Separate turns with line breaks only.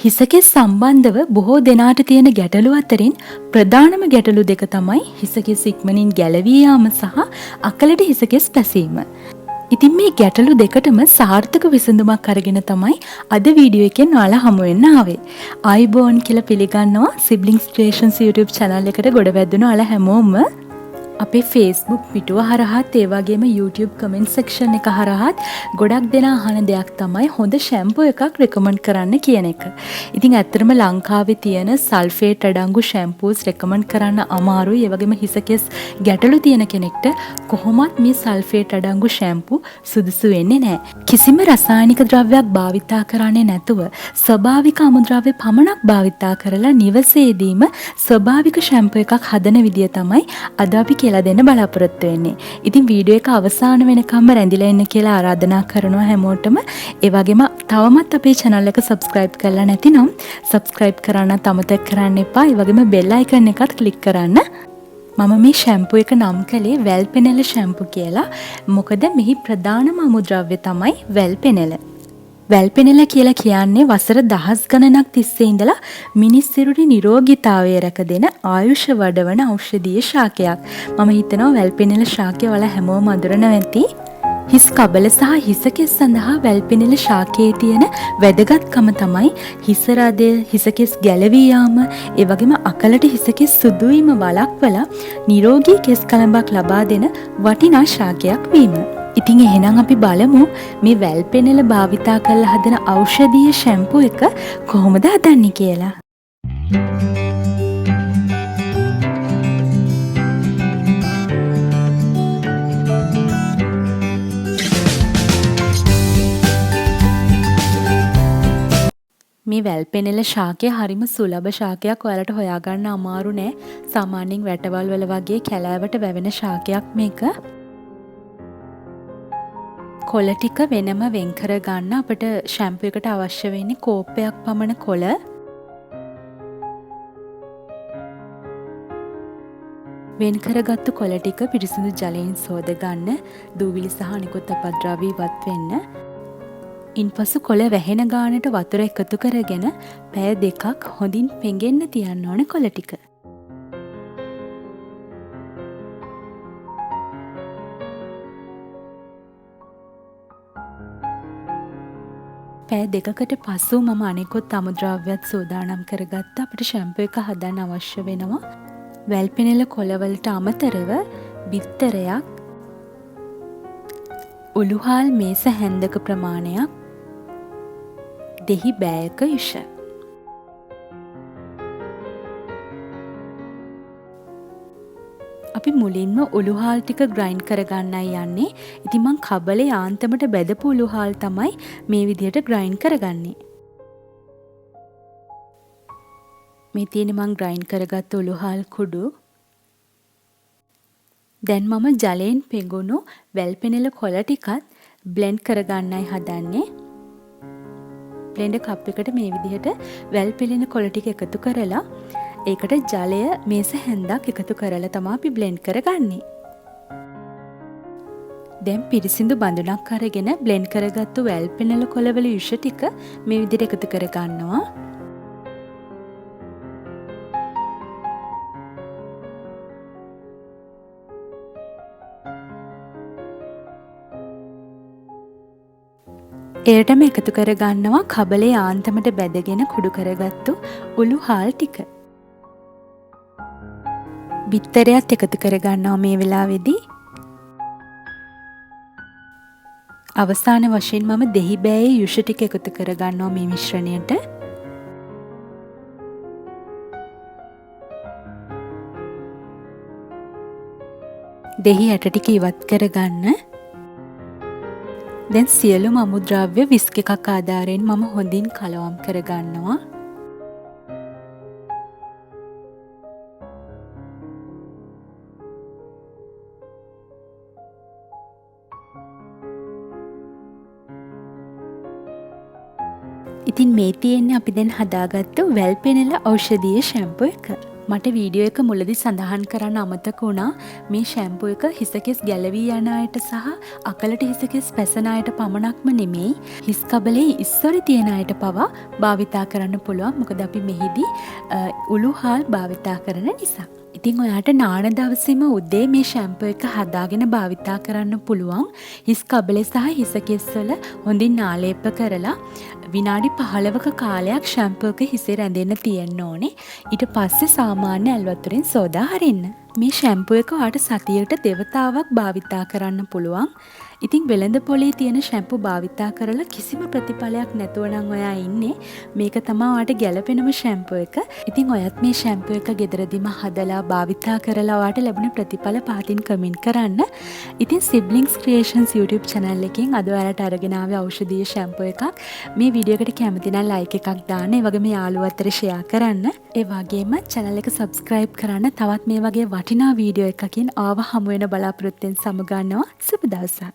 හිසකෙස් සම්බන්ධව බොහෝ දෙනාට තියෙන ගැටලු අතරින් ප්‍රධානම ගැටලු දෙක තමයි හිසකෙස් ඉක්මනින් ගැලවී යාම සහ අකලට හිසකෙස් පැසීම. ඉතින් මේ ගැටලු දෙකටම සාර්ථක විසඳුමක් අරගෙන තමයි අද වීඩියෝ එකෙන් ඔයාලා හමු වෙන්න ආවේ. ආයිබෝන් කියලා පිළිගන්නවා Siblings Creations YouTube channel එකට ගොඩ වැදුණු ඔයාලා හැමෝම අපේ Facebook පිටුව හරහාත් ඒ වගේම YouTube comment section එක හරහාත් ගොඩක් දෙනා අහන දෙයක් තමයි හොඳ shampoo එකක් recommend කරන්න කියන එක. ඉතින් ඇත්තටම ලංකාවේ තියෙන sulfate අඩංගු shampoos recommend කරන්න අමාරුයි. ඒ වගේම හිසකෙස් ගැටලු තියෙන කෙනෙක්ට කොහොමත් මේ sulfate අඩංගු shampoo සුදුසු වෙන්නේ නැහැ. කිසිම රසායනික ද්‍රව්‍යයක් භාවිතා කරන්නේ නැතුව ස්වභාවික අමුද්‍රව්‍ය පමණක් භාවිතා කරලා නිවසේදීම ස්වභාවික shampoo එකක් හදන විදිය තමයි අද අපි කියලා දෙන්න බලාපොරොත්තු වෙන්නේ. ඉතින් වීඩියෝ එක අවසාන වෙනකම්ම රැඳිලා ඉන්න කියලා ආරාධනා කරනවා හැමෝටම. ඒ වගේම තවමත් අපේ channel එක subscribe කරලා නැතිනම් subscribe කරන්නත් අමතක කරන්න එපා. ඒ වගේම bell icon එකත් click කරන්න. මම මේ shampoo එක නම් කළේ වැල් පෙනෙල shampoo කියලා. මොකද මෙහි ප්‍රධානම අමුද්‍රව්‍ය තමයි වැල් පෙනෙල. වැල් පෙනෙල කියලා කියන්නේ වසර දහස් ගණනක් තිස්සේ ඉඳලා මිනිස් සිරුරේ නිරෝගීතාවය රැක දෙන ආයුෂ වඩවන ඖෂධීය ශාකයක්. මම හිතනවා වැල් පෙනෙල ශාකය වල හැමෝම අඳුරන ඇති. හිස් කබල සහ හිසකෙස් සඳහා වැල් පෙනෙල ශාකයේ තියෙන වැදගත්කම තමයි හිස රදය, හිසකෙස් ගැලවී යාම, ඒ වගේම අකලට හිසකෙස් සුදු වීම වළක්වලා නිරෝගී කෙස් කලඹක් ලබා දෙන වටිනා ශාකයක් වීම. ඉතින් එහෙනම් අපි බලමු මේ වැල් පෙනෙල භාවිතා කරලා හදන ඖෂධීය shampoo එක කොහොමද හදන්නේ කියලා. මේ වැල් පෙනෙල ශාකය හරිම සුලභ ශාකයක්. ඔයාලට හොයාගන්න අමාරු නෑ. සාමාන්‍යයෙන් වැටවල් වල වගේ කැලෑවට වැවෙන ශාකයක් මේක. කොළ ටික වෙනම වෙන් කර ගන්න. අපිට shampoo එකට අවශ්‍ය වෙන්නේ කෝප්පයක් පමණ කොළ. වෙන් කරගත්තු කොළ ටික පිරිසිදු ජලයෙන් සෝද ගන්න. දූවිලි සහ නිකුත් අපද්‍රව්‍ය ඉවත් වෙන්න. ඉන්පසු කොළ වැහෙන ගානට වතුර එකතු කරගෙන පැය දෙකක් හොඳින් පෙඟෙන්න තියන්න ඕන කොළ ටික. පැය දෙකකට පසු මම අනෙකුත් අමුද්‍රව්‍යත් සූදානම් කරගත්තා. අපිට shampoo එක හදන්න අවශ්‍ය වෙනවා වැල් පෙනෙල කොළවලට අමතරව බිත්තරයක්, උළුහාල් මේස හැන්දක ප්‍රමාණයක්, දෙහි බෑයක යුෂ. අපි මුලින්ම උළුහාල් ටික ග්‍රයින්ඩ් කරගන්නයි යන්නේ. ඉතින් මං කබලේ යාන්තමට බෙදපු උළුහාල් තමයි මේ විදිහට ග්‍රයින්ඩ් කරගන්නේ. මේ තියෙන්නේ මං ග්‍රයින්ඩ් කරගත්ත උළුහාල් කුඩු. දැන් මම ජලයෙන් පෙඟුණු වැල් පෙනෙල කොළ ටිකත් බ්ලෙන්ඩ් කරගන්නයි හදන්නේ. බ්ලෙන්ඩර් කප් එකට මේ විදිහට වැල් පෙනෙන කොළ ටික එකතු කරලා ඒකට ජලය මේස හැන්දක් එකතු කරලා තමයි අපි බ්ලෙන්ඩ් කරගන්නේ. දැන් පිරිසිදු බඳුනක් අරගෙන බ්ලෙන්ඩ් කරගත්තු වැල් පෙනෙල කොළවල යුෂ ටික මේ විදිහට එකතු කරගන්නවා. එයටම එකතු කරගන්නවා කබලේ යාන්තමට බැදගෙන කුඩු කරගත්තු උළුහාල් ටික. බිත්තරයත් එකතු කරගන්නවා මේ වෙලාවේදී. අවසාන වශයෙන් මම දෙහි බෑයේ යුෂ ටික එකතු කරගන්නවා මේ මිශ්‍රණයට. දෙහි ඇට ටික ඉවත් කරගන්න. දැන් සියලුම අමුද්‍රව්‍ය විස්ක් එකක් ආධාරයෙන් මම හොඳින් කලවම් කරගන්නවා. ඉතින් මේ තියෙන්නේ අපි දැන් හදාගත්තු වැල් පෙනෙල ඖෂධීය shampoo එක. මට වීඩියෝ එක මුලදී සඳහන් කරන්න අමතක වුණා මේ ෂැම්පූ එක හිසකෙස් ගැලවී යන අයට සහ අකලට හිසකෙස් පැසෙන අයට පමණක්ම නෙමෙයි හිස් කබලේ ඉස්සරි තියෙන අයට පවා භාවිතා කරන්න පුළුවන්. මොකද අපි මෙහිදී උළු හාල් භාවිතා කරන නිසා. ඉතින් ඔයාට නාන දවසේම උදේ මේ ෂැම්පූ එක හදාගෙන භාවිතා කරන්න පුළුවන්. හිස් කබලේ සහ හිසකෙස් වල හොඳින් නාලේප කරලා විනාඩි 15ක කාලයක් ෂැම්පූ එක හිසේ රැඳෙන්න තියෙන්න ඕනේ. ඊට පස්සේ සාමාන්‍ය ඇල් වතුරෙන් සෝදා හරින්න. මේ ෂැම්පූ එක ඔයාට සතියකට දෙවතාවක් භාවිතා කරන්න පුළුවන්. ඉතින් වෙළඳ පොලේ තියෙන ෂැම්පූ භාවිතා කරලා කිසිම ප්‍රතිඵලයක් නැතුව නම් ඔයා ඉන්නේ. මේක තමයි ඔයාට ගැළපෙනම ෂැම්පූ එක. ඉතින් ඔයත් මේ ෂැම්පූ එක ගෙදරදීම හදලා භාවිතා කරලා ඔයාට ලැබුණ ප්‍රතිඵල පහතින් කමෙන්ට් කරන්න. ඉතින් Siblings Creations YouTube channel එකෙන් අද ඔයාලට අරගෙන ආවේ ඖෂධීය ෂැම්පූ එකක්. මේ වීඩියෝ එකට කැමති නම් like එකක් දාන්න. ඒ වගේම යාළුවෝ අතර share කරන්න. ඒ වගේම channel එක subscribe කරන්න. තවත් මේ වගේ වටිනා වීඩියෝ එකකින් ආව හමු වෙන බලාපොරොත්තුෙන් සමගන්නවා. සුබ දවසක්.